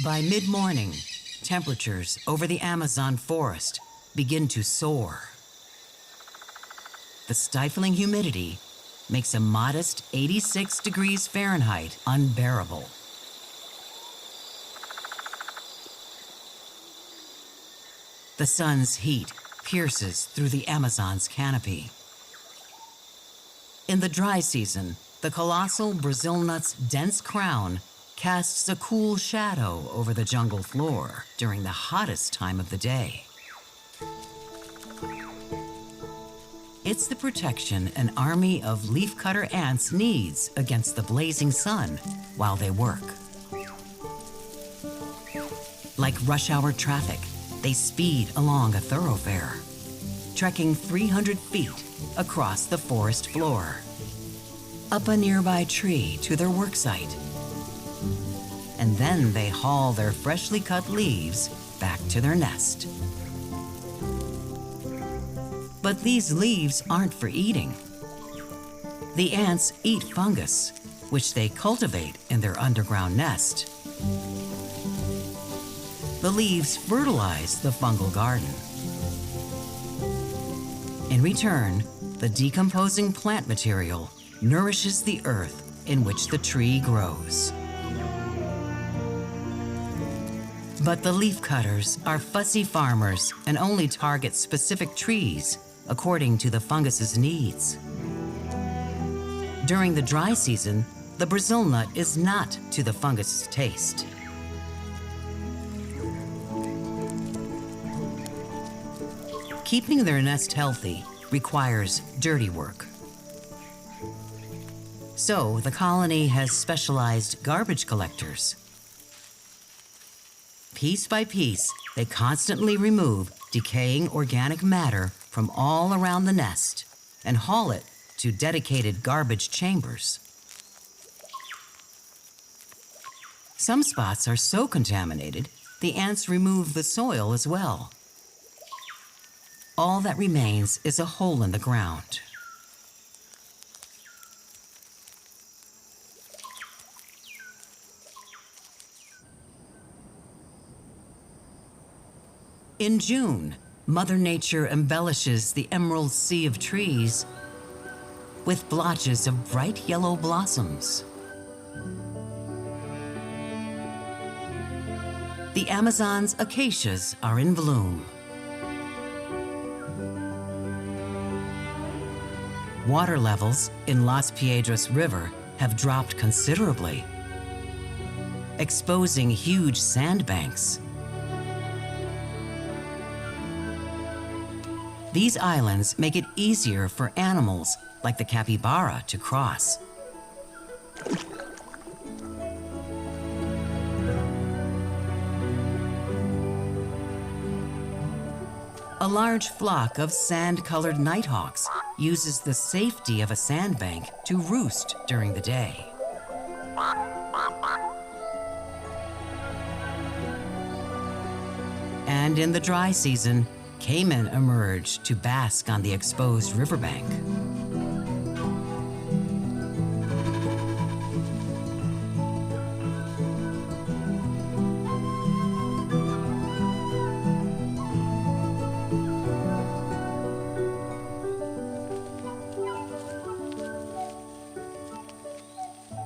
By mid-morning, temperatures over the Amazon forest begin to soar. The stifling humidity makes a modest 86 degrees Fahrenheit unbearable. The sun's heat pierces through the Amazon's canopy. In the dry season, the colossal Brazil nut's dense crown casts a cool shadow over the jungle floor during the hottest time of the day. It's the protection an army of leafcutter ants needs against the blazing sun while they work. Like rush hour traffic, they speed along a thoroughfare, trekking 300 feet across the forest floor, up a nearby tree to their work site. And then they haul their freshly cut leaves back to their nest. But these leaves aren't for eating. The ants eat fungus, which they cultivate in their underground nest. The leaves fertilize the fungal garden. In return, the decomposing plant material nourishes the earth in which the tree grows. But the leafcutters are fussy farmers and only target specific trees according to the fungus's needs. During the dry season, the Brazil nut is not to the fungus's taste. Keeping their nest healthy requires dirty work. So the colony has specialized garbage collectors. Piece by piece, they constantly remove decaying organic matter from all around the nest and haul it to dedicated garbage chambers. Some spots are so contaminated, the ants remove the soil as well. All that remains is a hole in the ground. In June, Mother Nature embellishes the emerald sea of trees with blotches of bright yellow blossoms. The Amazon's acacias are in bloom. Water levels in Las Piedras River have dropped considerably, exposing huge sandbanks. These islands make it easier for animals like the capybara to cross. A large flock of sand-colored nighthawks uses the safety of a sandbank to roost during the day. And in the dry season, caiman emerge to bask on the exposed riverbank.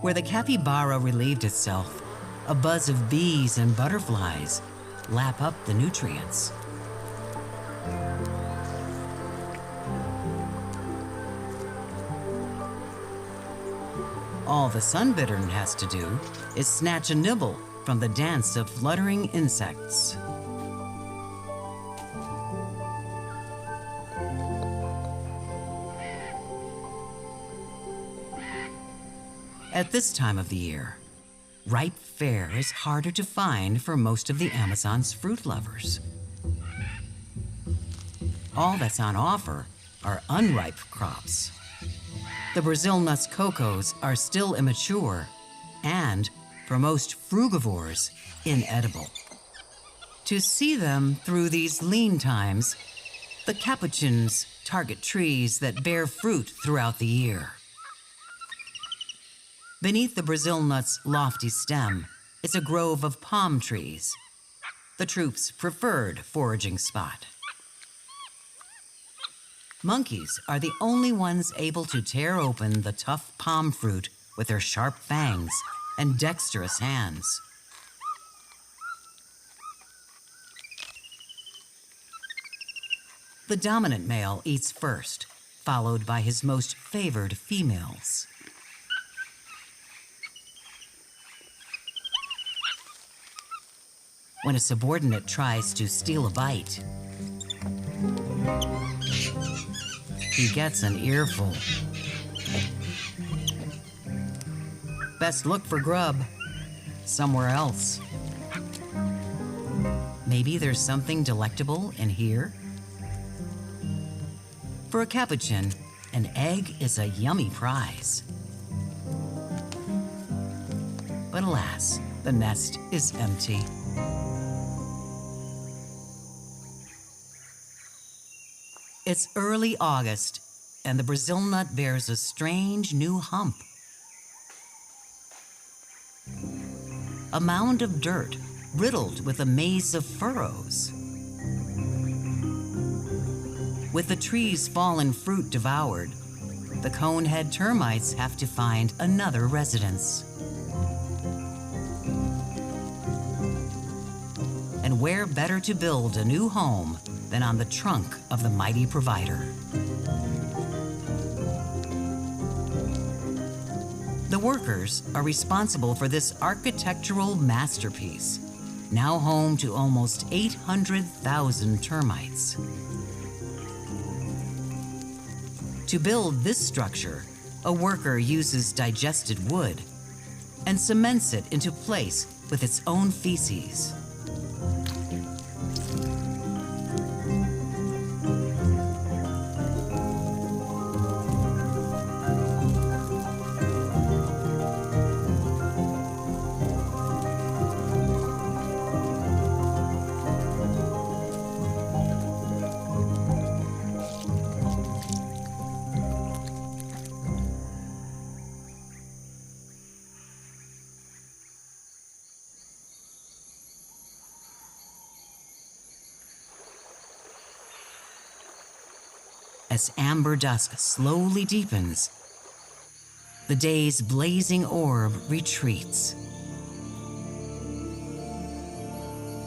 Where the capybara relieved itself, a buzz of bees and butterflies lap up the nutrients. All the sunbittern has to do is snatch a nibble from the dance of fluttering insects. At this time of the year, ripe fare is harder to find for most of the Amazon's fruit lovers. All that's on offer are unripe crops. The Brazil nut's cocos are still immature and, for most frugivores, inedible. To see them through these lean times, the capuchins target trees that bear fruit throughout the year. Beneath the Brazil nut's lofty stem, is a grove of palm trees, the troops' preferred foraging spot. Monkeys are the only ones able to tear open the tough palm fruit with their sharp fangs and dexterous hands. The dominant male eats first, followed by his most favored females. When a subordinate tries to steal a bite, he gets an earful. Best look for grub somewhere else. Maybe there's something delectable in here? For a capuchin, an egg is a yummy prize. But alas, the nest is empty. It's early August, and the Brazil nut bears a strange new hump. A mound of dirt riddled with a maze of furrows. With the tree's fallen fruit devoured, the conehead termites have to find another residence. And where better to build a new home than on the trunk of the mighty provider? The workers are responsible for this architectural masterpiece, now home to almost 800,000 termites. To build this structure, a worker uses digested wood and cements it into place with its own feces. As amber dusk slowly deepens, the day's blazing orb retreats,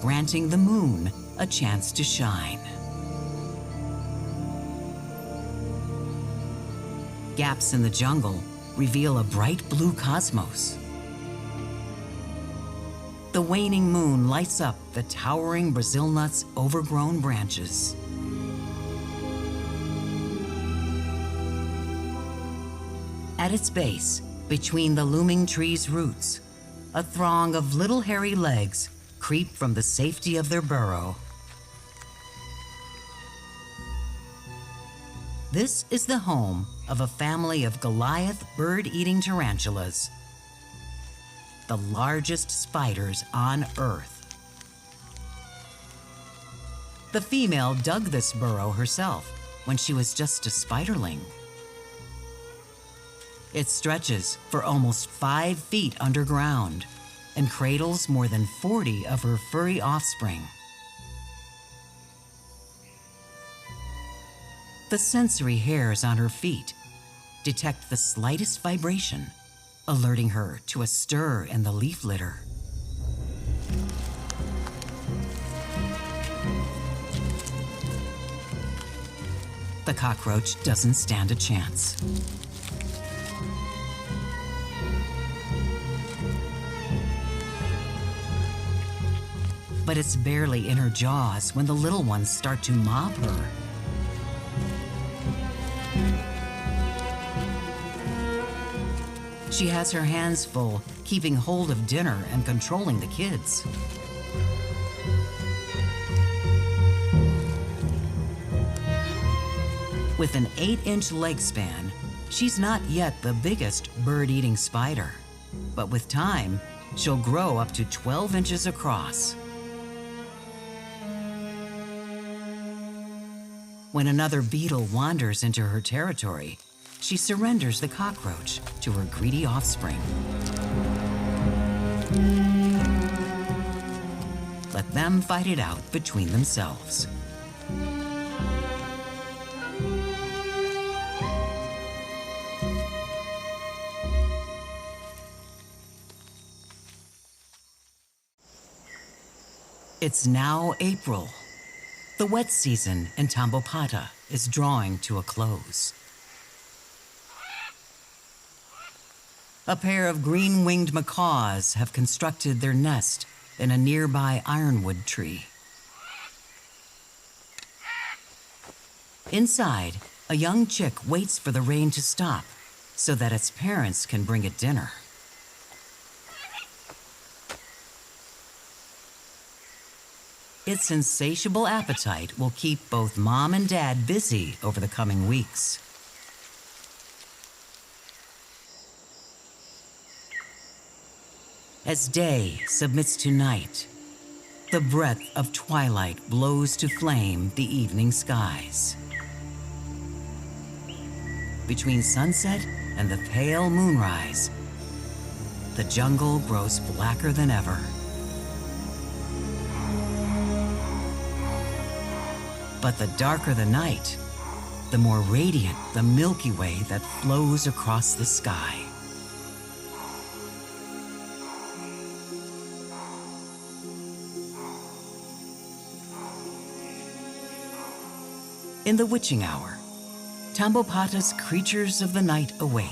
granting the moon a chance to shine. Gaps in the jungle reveal a bright blue cosmos. The waning moon lights up the towering Brazil nut's overgrown branches. At its base, between the looming tree's roots, a throng of little hairy legs creep from the safety of their burrow. This is the home of a family of Goliath bird-eating tarantulas, the largest spiders on Earth. The female dug this burrow herself when she was just a spiderling. It stretches for almost 5 feet underground and cradles more than 40 of her furry offspring. The sensory hairs on her feet detect the slightest vibration, alerting her to a stir in the leaf litter. The cockroach doesn't stand a chance. But it's barely in her jaws when the little ones start to mob her. She has her hands full, keeping hold of dinner and controlling the kids. With an 8-inch leg span, she's not yet the biggest bird-eating spider. But with time, she'll grow up to 12 inches across. When another beetle wanders into her territory, she surrenders the cockroach to her greedy offspring. let them fight it out between themselves. It's now April. The wet season in Tambopata is drawing to a close. A pair of green-winged macaws have constructed their nest in a nearby ironwood tree. Inside, a young chick waits for the rain to stop so that its parents can bring it dinner. Its insatiable appetite will keep both Mom and Dad busy over the coming weeks. As day submits to night, the breath of twilight blows to flame the evening skies. Between sunset and the pale moonrise, the jungle grows blacker than ever. But the darker the night, the more radiant the Milky Way that flows across the sky. In the witching hour, Tambopata's creatures of the night awake.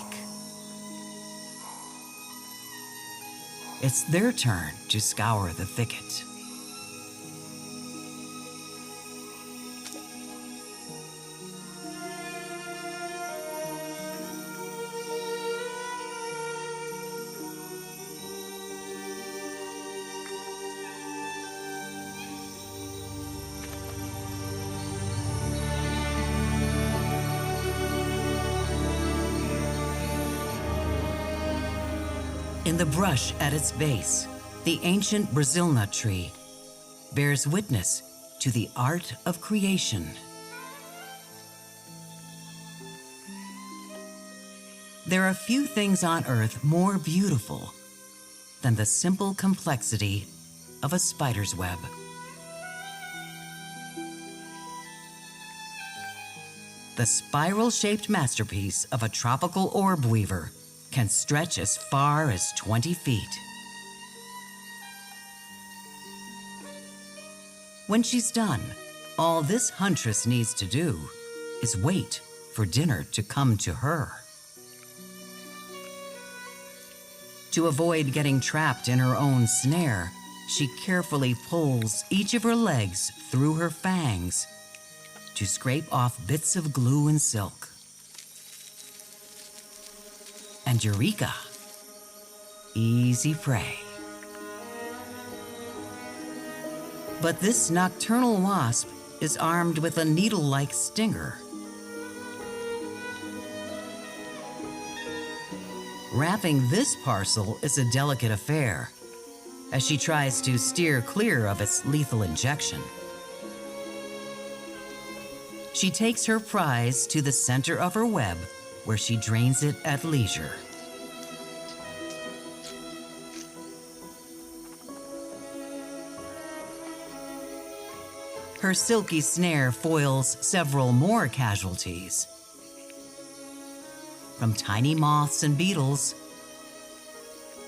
It's their turn to scour the thicket. In the brush at its base, the ancient Brazil nut tree bears witness to the art of creation. There are few things on earth more beautiful than the simple complexity of a spider's web. The spiral-shaped masterpiece of a tropical orb weaver can stretch as far as 20 feet. When she's done, all this huntress needs to do is wait for dinner to come to her. To avoid getting trapped in her own snare, she carefully pulls each of her legs through her fangs to scrape off bits of glue and silk. And eureka! Easy prey. But this nocturnal wasp is armed with a needle-like stinger. Wrapping this parcel is a delicate affair, as she tries to steer clear of its lethal injection. She takes her prize to the center of her web, where she drains it at leisure. Her silky snare foils several more casualties, from tiny moths and beetles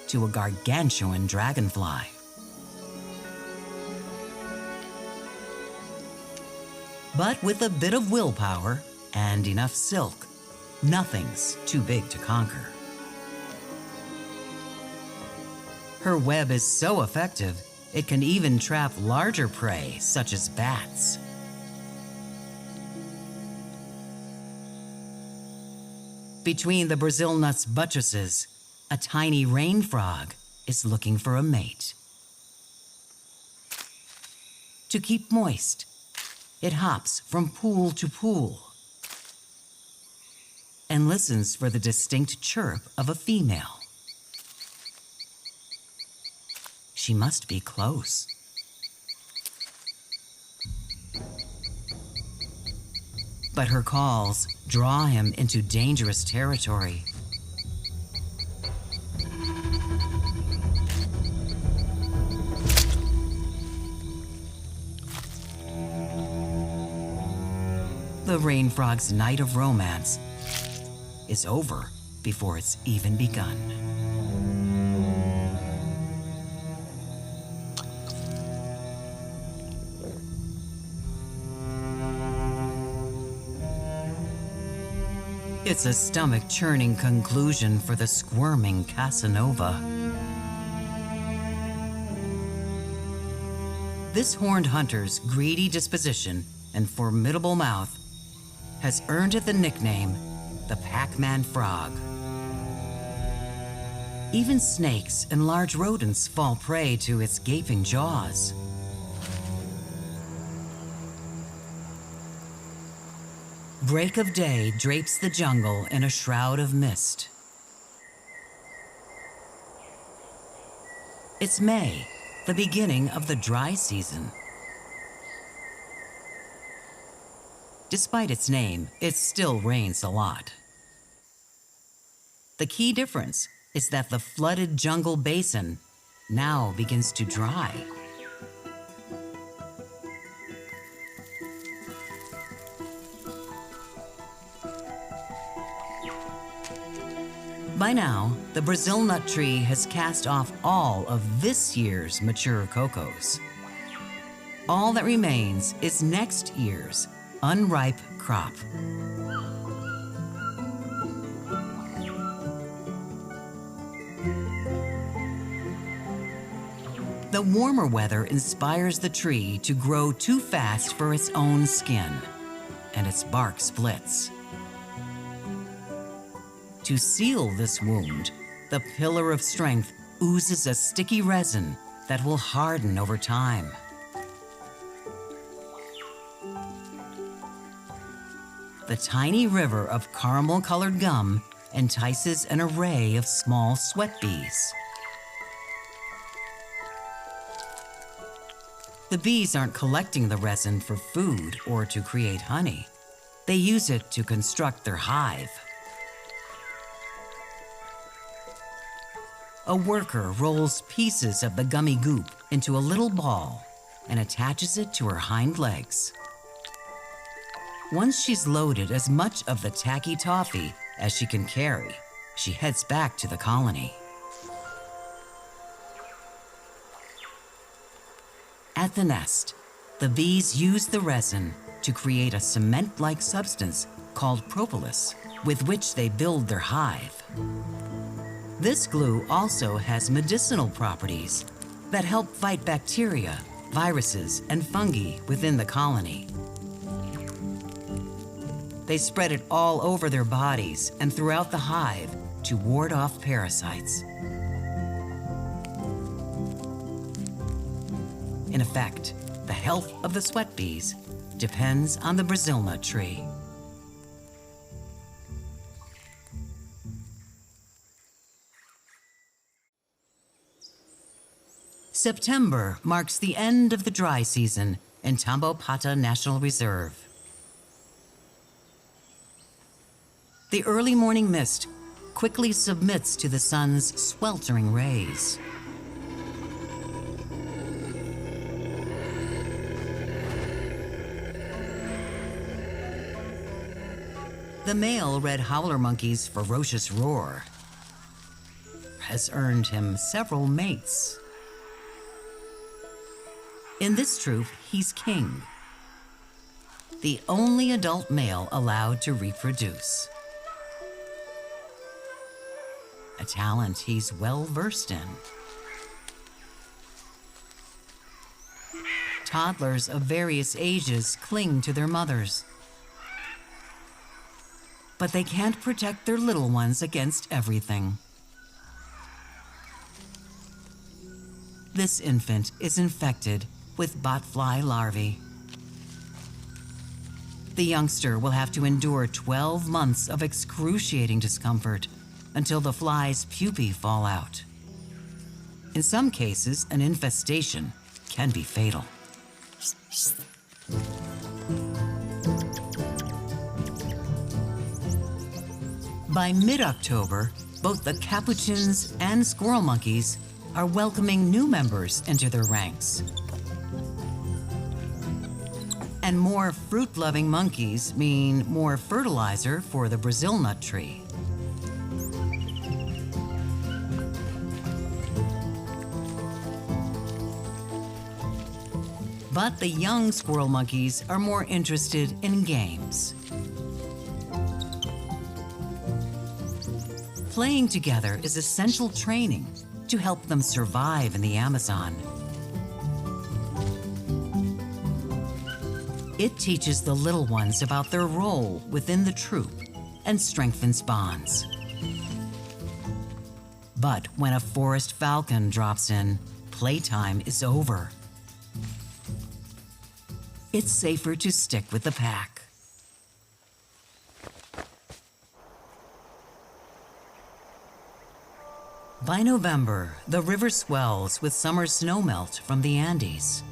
to a gargantuan dragonfly. But with a bit of willpower and enough silk, nothing's too big to conquer. Her web is so effective, it can even trap larger prey, such as bats. Between the Brazil nut's buttresses, a tiny rain frog is looking for a mate. To keep moist, it hops from pool to pool and listens for the distinct chirp of a female. She must be close. But her calls draw him into dangerous territory. the rain frog's night of romance is over before it's even begun. It's a stomach-churning conclusion for the squirming Casanova. This horned hunter's greedy disposition and formidable mouth has earned it the nickname, the Pac-Man Frog. Even snakes and large rodents fall prey to its gaping jaws. Break of day drapes the jungle in a shroud of mist. It's May, the beginning of the dry season. Despite its name, it still rains a lot. The key difference is that the flooded jungle basin now begins to dry. By now, the Brazil nut tree has cast off all of this year's mature cocos. All that remains is next year's unripe crop. The warmer weather inspires the tree to grow too fast for its own skin, and its bark splits. To seal this wound, the pillar of strength oozes a sticky resin that will harden over time. The tiny river of caramel-colored gum entices an array of small sweat bees. The bees aren't collecting the resin for food or to create honey. They use it to construct their hive. A worker rolls pieces of the gummy goop into a little ball and attaches it to her hind legs. Once she's loaded as much of the tacky toffee as she can carry, she heads back to the colony. At the nest, the bees use the resin to create a cement-like substance called propolis, with which they build their hive. This glue also has medicinal properties that help fight bacteria, viruses, and fungi within the colony. They spread it all over their bodies and throughout the hive to ward off parasites. In effect, the health of the sweat bees depends on the Brazil nut tree. September marks the end of the dry season in Tambopata National Reserve. The early morning mist quickly submits to the sun's sweltering rays. The male red howler monkey's ferocious roar has earned him several mates. In this troop, he's king, the only adult male allowed to reproduce. A talent he's well versed in. Toddlers of various ages cling to their mothers, but they can't protect their little ones against everything. This infant is infected with botfly larvae. The youngster will have to endure 12 months of excruciating discomfort until the fly's pupae fall out. In some cases, an infestation can be fatal. By mid-October, both the capuchins and squirrel monkeys are welcoming new members into their ranks. And more fruit-loving monkeys mean more fertilizer for the Brazil nut tree. But the young squirrel monkeys are more interested in games. Playing together is essential training to help them survive in the Amazon. It teaches the little ones about their role within the troop and strengthens bonds. But when a forest falcon drops in, playtime is over. It's safer to stick with the pack. By November, the river swells with summer snowmelt from the Andes.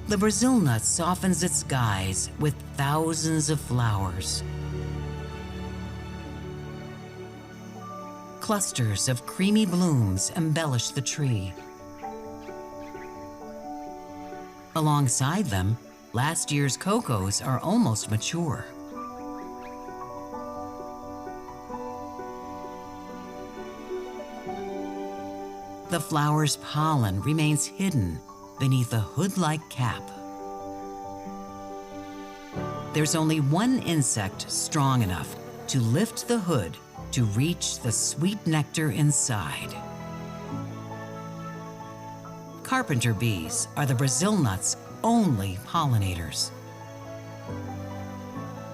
The Brazil nut softens its skies with thousands of flowers. Clusters of creamy blooms embellish the tree. Alongside them, last year's cocos are almost mature. The flower's pollen remains hidden beneath a hood-like cap. There's only one insect strong enough to lift the hood to reach the sweet nectar inside. Carpenter bees are the Brazil nut's only pollinators.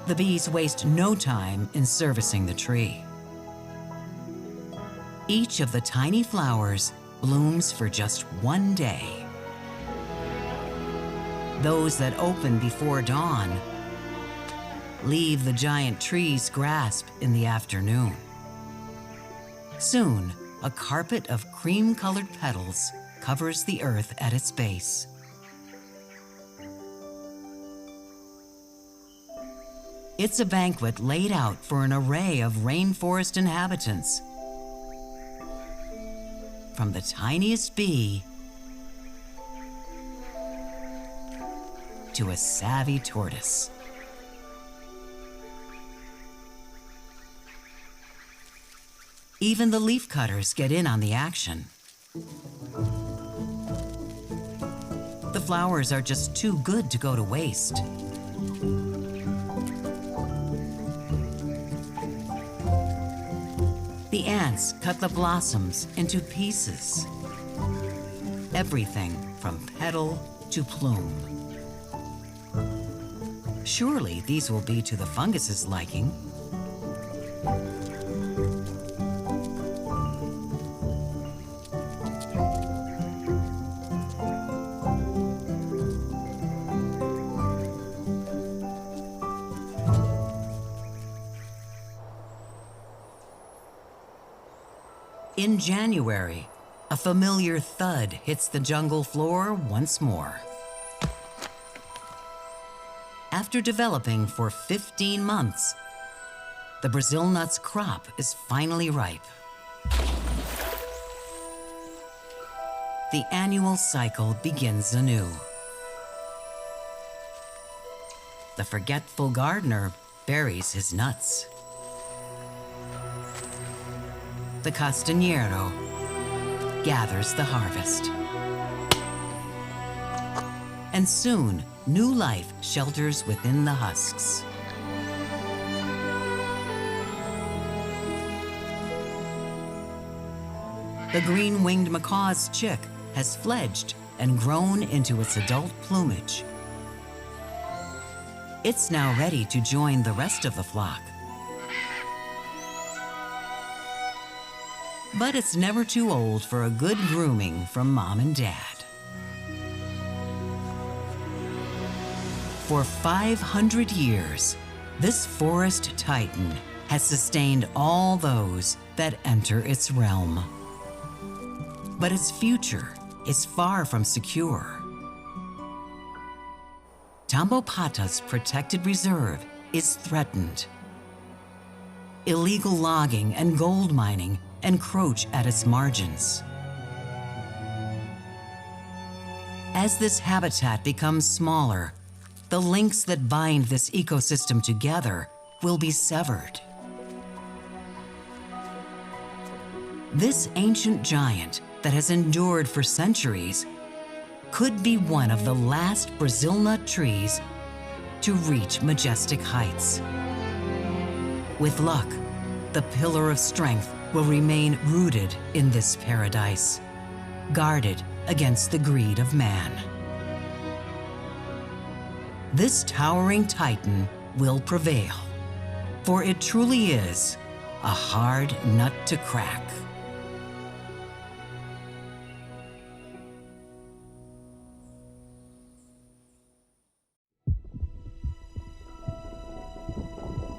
The bees waste no time in servicing the tree. Each of the tiny flowers blooms for just one day. Those that open before dawn leave the giant tree's grasp in the afternoon. Soon, a carpet of cream-colored petals covers the earth at its base. It's a banquet laid out for an array of rainforest inhabitants, from the tiniest bee to a savvy tortoise. Even the leafcutters get in on the action. The flowers are just too good to go to waste. The ants cut the blossoms into pieces. Everything from petal to plume. Surely these will be to the fungus's liking. In January, a familiar thud hits the jungle floor once more. After developing for 15 months, the Brazil nut's crop is finally ripe. The annual cycle begins anew. The forgetful gardener buries his nuts. The castañero gathers the harvest. And soon, new life shelters within the husks. The green-winged macaw's chick has fledged and grown into its adult plumage. It's now ready to join the rest of the flock. But it's never too old for a good grooming from mom and dad. For 500 years, this forest titan has sustained all those that enter its realm. But its future is far from secure. Tambopata's protected reserve is threatened. Illegal logging and gold mining encroach at its margins. As this habitat becomes smaller, the links that bind this ecosystem together will be severed. This ancient giant that has endured for centuries could be one of the last Brazil nut trees to reach majestic heights. With luck, the pillar of strength will remain rooted in this paradise, guarded against the greed of man. This towering titan will prevail, for it truly is a hard nut to crack.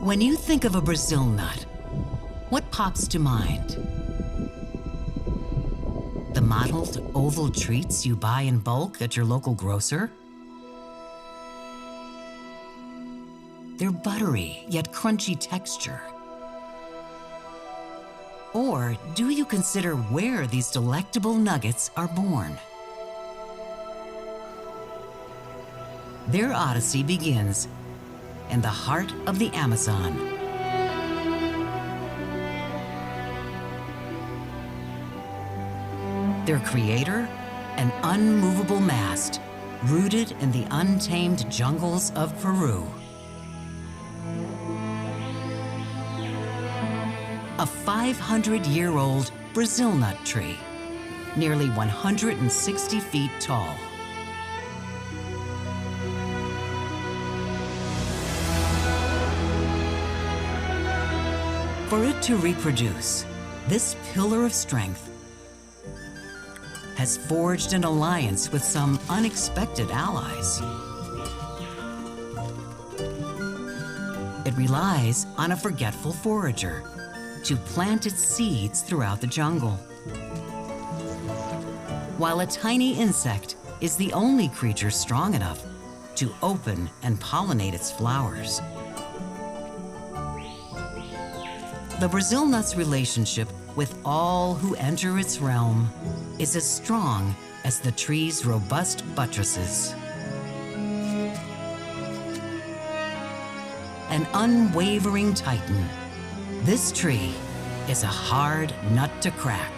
When you think of a Brazil nut, what pops to mind? The mottled oval treats you buy in bulk at your local grocer? Their buttery yet crunchy texture? Or do you consider where these delectable nuggets are born? Their odyssey begins in the heart of the Amazon. Their creator, an unmovable mast rooted in the untamed jungles of Peru. A 500-year-old Brazil nut tree, nearly 160 feet tall. For it to reproduce, this pillar of strength has forged an alliance with some unexpected allies. It relies on a forgetful forager to plant its seeds throughout the jungle. While a tiny insect is the only creature strong enough to open and pollinate its flowers. The Brazil nut's relationship with all who enter its realm is as strong as the tree's robust buttresses. An unwavering titan, this tree is a hard nut to crack.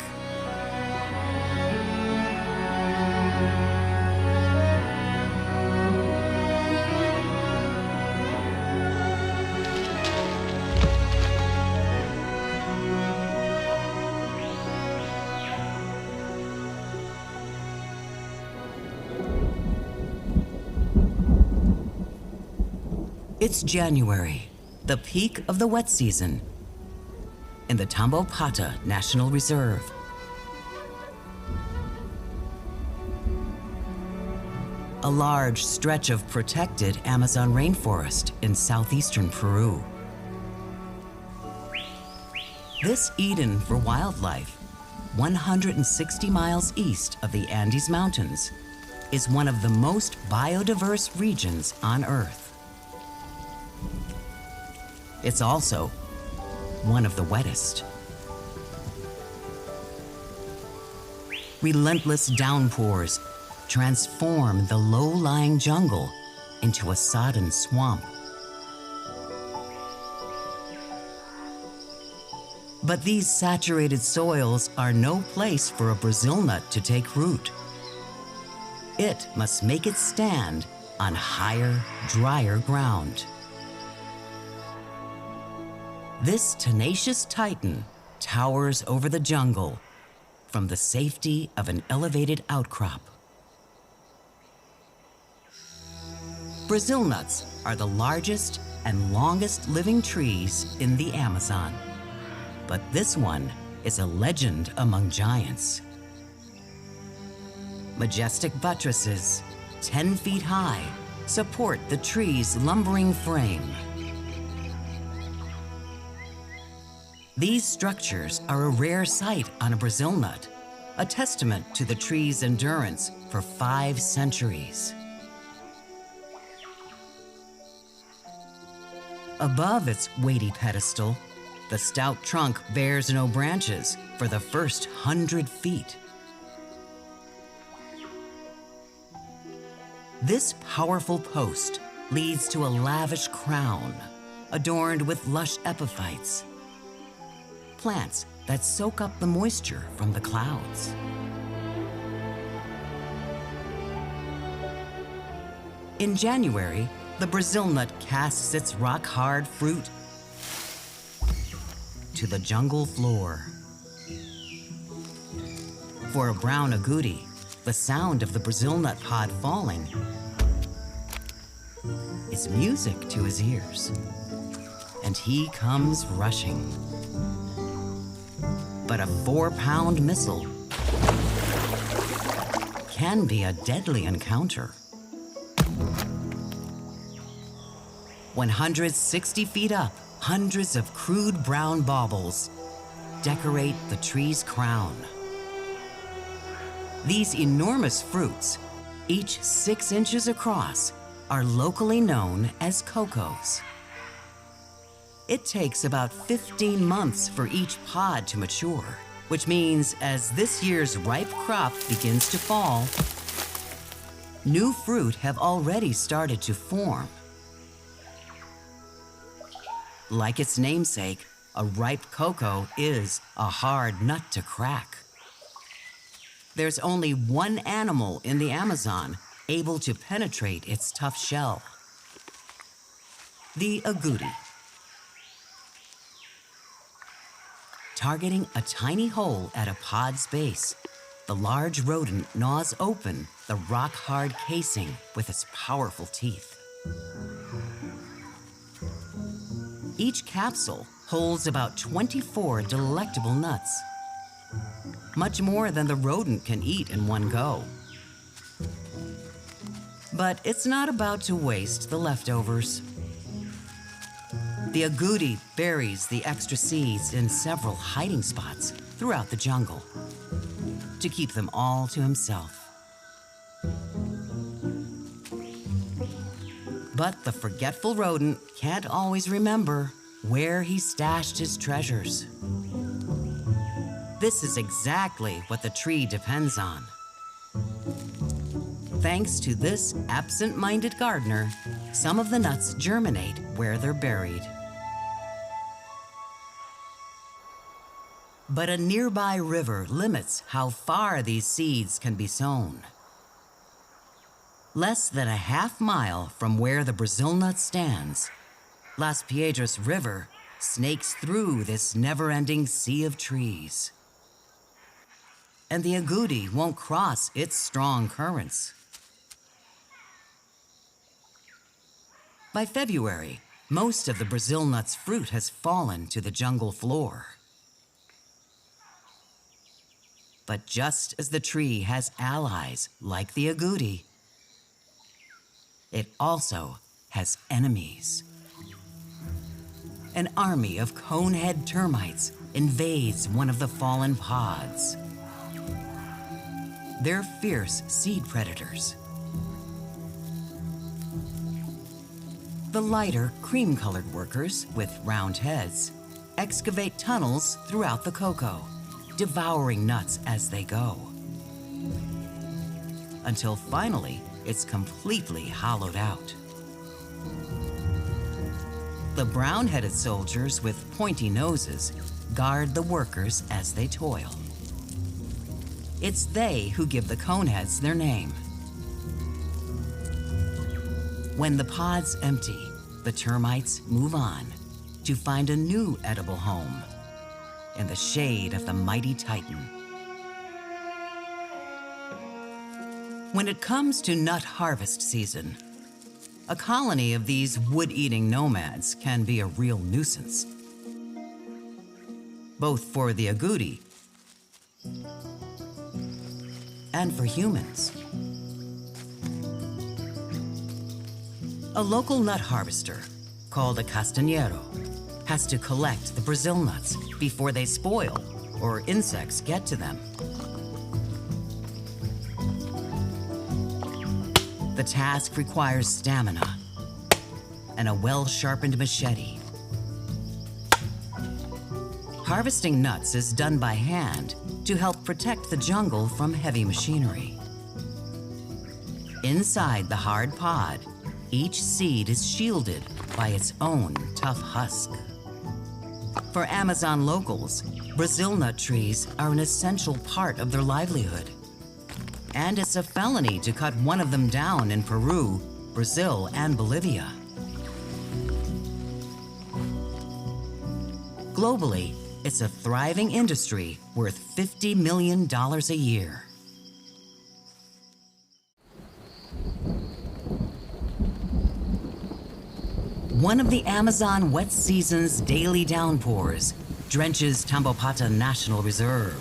It's January, the peak of the wet season, in the Tambopata National Reserve. A large stretch of protected Amazon rainforest in southeastern Peru. This Eden for wildlife, 160 miles east of the Andes Mountains, is one of the most biodiverse regions on Earth. It's also one of the wettest. Relentless downpours transform the low-lying jungle into a sodden swamp. But these saturated soils are no place for a Brazil nut to take root. It must make its stand on higher, drier ground. This tenacious titan towers over the jungle from the safety of an elevated outcrop. Brazil nuts are the largest and longest living trees in the Amazon. But this one is a legend among giants. Majestic buttresses, 10 feet high, support the tree's lumbering frame. These structures are a rare sight on a Brazil nut, a testament to the tree's endurance for 5 centuries. Above its weighty pedestal, the stout trunk bears no branches for the first 100 feet. This powerful post leads to a lavish crown adorned with lush epiphytes, plants that soak up the moisture from the clouds. In January, the Brazil nut casts its rock-hard fruit to the jungle floor. For a brown agouti, the sound of the Brazil nut pod falling is music to his ears, and he comes rushing. But a 4-pound missile can be a deadly encounter. 160 feet up, hundreds of crude brown baubles decorate the tree's crown. These enormous fruits, each 6 inches across, are locally known as cocos. It takes about 15 months for each pod to mature, which means as this year's ripe crop begins to fall, new fruit have already started to form. Like its namesake, a ripe cocoa is a hard nut to crack. There's only one animal in the Amazon able to penetrate its tough shell: the agouti. Targeting a tiny hole at a pod's base, the large rodent gnaws open the rock-hard casing with its powerful teeth. Each capsule holds about 24 delectable nuts, much more than the rodent can eat in one go. But it's not about to waste the leftovers. The agouti buries the extra seeds in several hiding spots throughout the jungle to keep them all to himself. But the forgetful rodent can't always remember where he stashed his treasures. This is exactly what the tree depends on. Thanks to this absent-minded gardener, some of the nuts germinate where they're buried. But a nearby river limits how far these seeds can be sown. Less than a half-mile from where the Brazil nut stands, Las Piedras River snakes through this never-ending sea of trees. And the agouti won't cross its strong currents. By February, most of the Brazil nut's fruit has fallen to the jungle floor. But just as the tree has allies like the agouti, it also has enemies. An army of conehead termites invades one of the fallen pods. They're fierce seed predators. The lighter, cream-colored workers with round heads excavate tunnels throughout the cocoa, devouring nuts as they go, until finally it's completely hollowed out. The brown-headed soldiers with pointy noses guard the workers as they toil. It's they who give the coneheads their name. When the pods empty, the termites move on to find a new edible home in the shade of the mighty Titan. When it comes to nut harvest season, a colony of these wood-eating nomads can be a real nuisance, both for the agouti and for humans. A local nut harvester, called a castañero, has to collect the Brazil nuts before they spoil or insects get to them. The task requires stamina and a well-sharpened machete. Harvesting nuts is done by hand to help protect the jungle from heavy machinery. Inside the hard pod, each seed is shielded by its own tough husk. For Amazon locals, Brazil nut trees are an essential part of their livelihood. And it's a felony to cut one of them down in Peru, Brazil, and Bolivia. Globally, it's a thriving industry worth $50 million a year. One of the Amazon wet season's daily downpours drenches Tambopata National Reserve,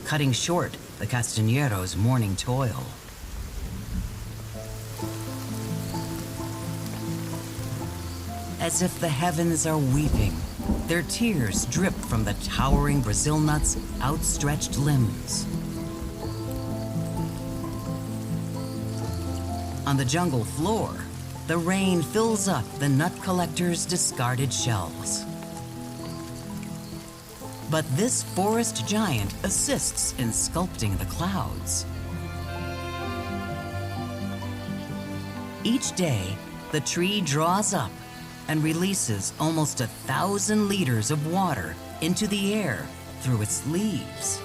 cutting short the Castañeros' morning toil. As if the heavens are weeping, their tears drip from the towering Brazil nut's outstretched limbs. On the jungle floor, the rain fills up the nut collectors' discarded shells. But this forest giant assists in sculpting the clouds. Each day, the tree draws up and releases almost 1,000 liters of water into the air through its leaves.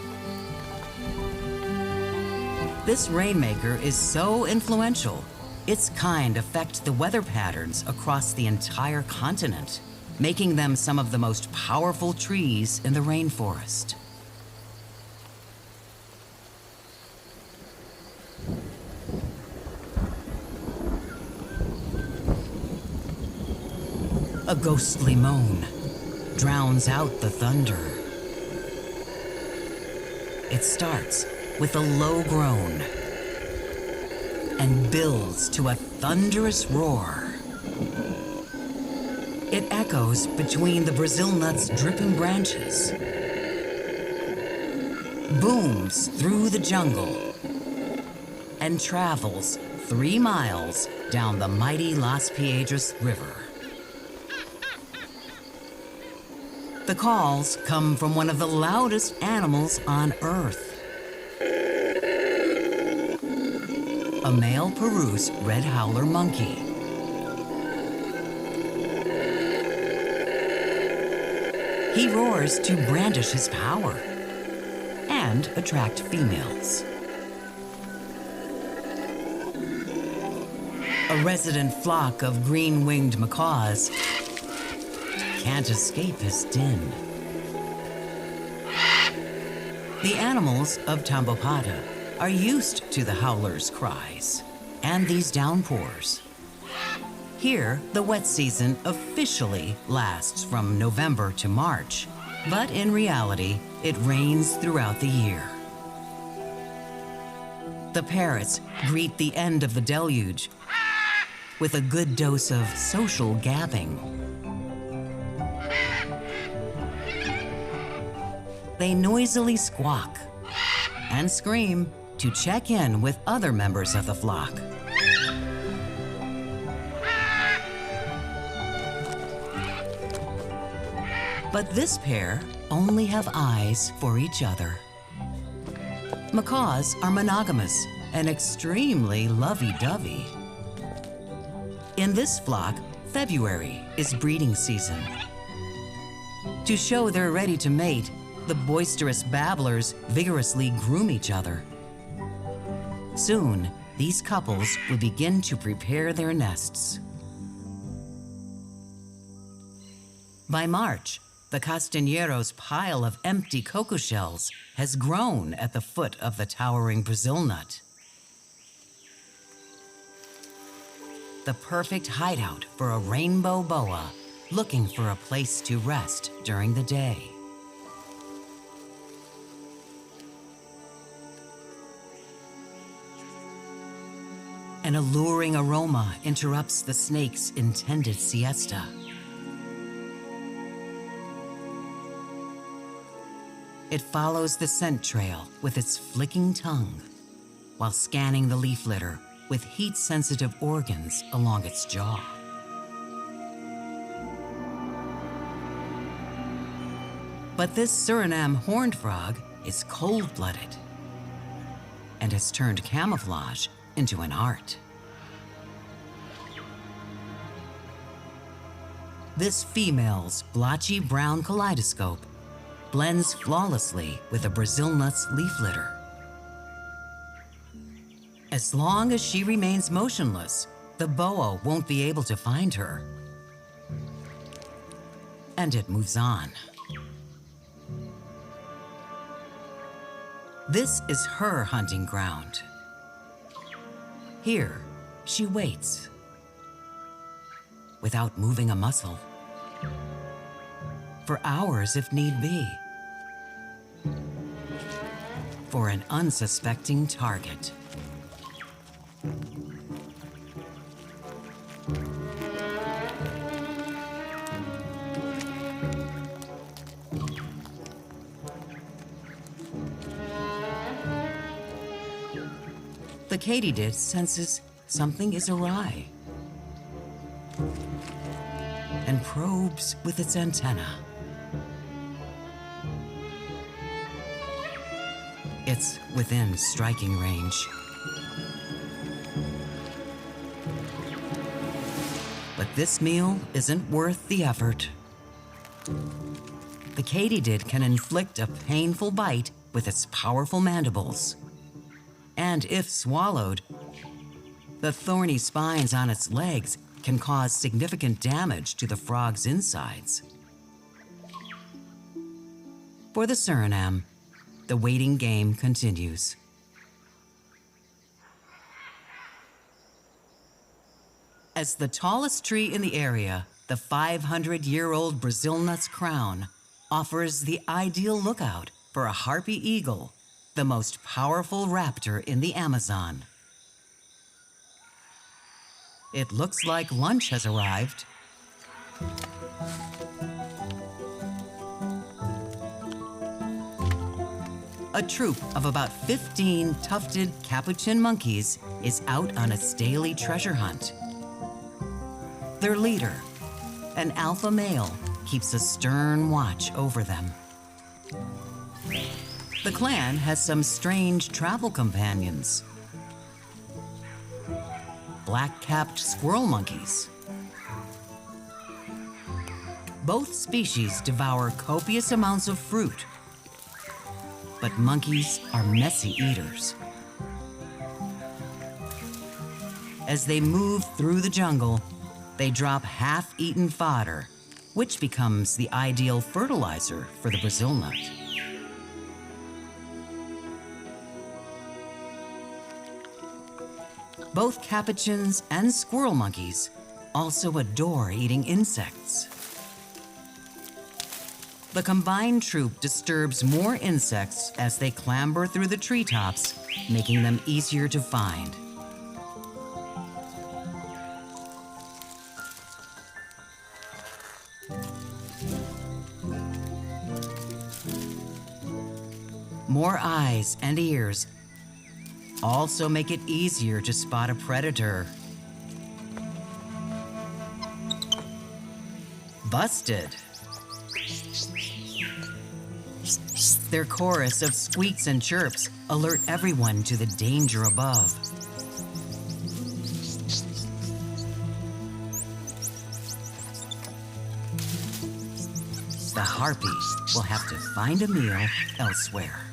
This rainmaker is so influential, its kind affect the weather patterns across the entire continent, making them some of the most powerful trees in the rainforest. A ghostly moan drowns out the thunder. It starts with a low groan and builds to a thunderous roar. It echoes between the Brazil nut's dripping branches, booms through the jungle, and travels 3 miles down the mighty Las Piedras River. The calls come from one of the loudest animals on Earth. A male Peru's red howler monkey. He roars to brandish his power and attract females. A resident flock of green-winged macaws can't escape his din. The animals of Tambopata are used to the howler's cries and these downpours. Here, the wet season officially lasts from November to March, but in reality, it rains throughout the year. The parrots greet the end of the deluge with a good dose of social gabbing. They noisily squawk and scream to check in with other members of the flock. But this pair only have eyes for each other. Macaws are monogamous and extremely lovey-dovey. In this flock, February is breeding season. To show they're ready to mate, the boisterous babblers vigorously groom each other. Soon, these couples will begin to prepare their nests. By March, the Castañeros' pile of empty cocoa shells has grown at the foot of the towering Brazil nut. The perfect hideout for a rainbow boa looking for a place to rest during the day. An alluring aroma interrupts the snake's intended siesta. It follows the scent trail with its flicking tongue, while scanning the leaf litter with heat-sensitive organs along its jaw. But this Suriname horned frog is cold-blooded and has turned camouflage into an art. This female's blotchy brown kaleidoscope blends flawlessly with a Brazil nut's leaf litter. As long as she remains motionless, the boa won't be able to find her. And it moves on. This is her hunting ground. Here, she waits, without moving a muscle, for hours if need be, for an unsuspecting target. The katydid senses something is awry and probes with its antenna. It's within striking range. But this meal isn't worth the effort. The katydid can inflict a painful bite with its powerful mandibles. And if swallowed, the thorny spines on its legs can cause significant damage to the frog's insides. For the Suriname, the waiting game continues. As the tallest tree in the area, the 500-year-old Brazil nut's crown offers the ideal lookout for a harpy eagle, the most powerful raptor in the Amazon. It looks like lunch has arrived. A troop of about 15 tufted capuchin monkeys is out on its daily treasure hunt. Their leader, an alpha male, keeps a stern watch over them. The clan has some strange travel companions. Black-capped squirrel monkeys. Both species devour copious amounts of fruit, but monkeys are messy eaters. As they move through the jungle, they drop half-eaten fodder, which becomes the ideal fertilizer for the Brazil nut. Both capuchins and squirrel monkeys also adore eating insects. The combined troop disturbs more insects as they clamber through the treetops, making them easier to find. More eyes and ears also make it easier to spot a predator. Busted. Their chorus of squeaks and chirps alert everyone to the danger above. The harpy will have to find a meal elsewhere.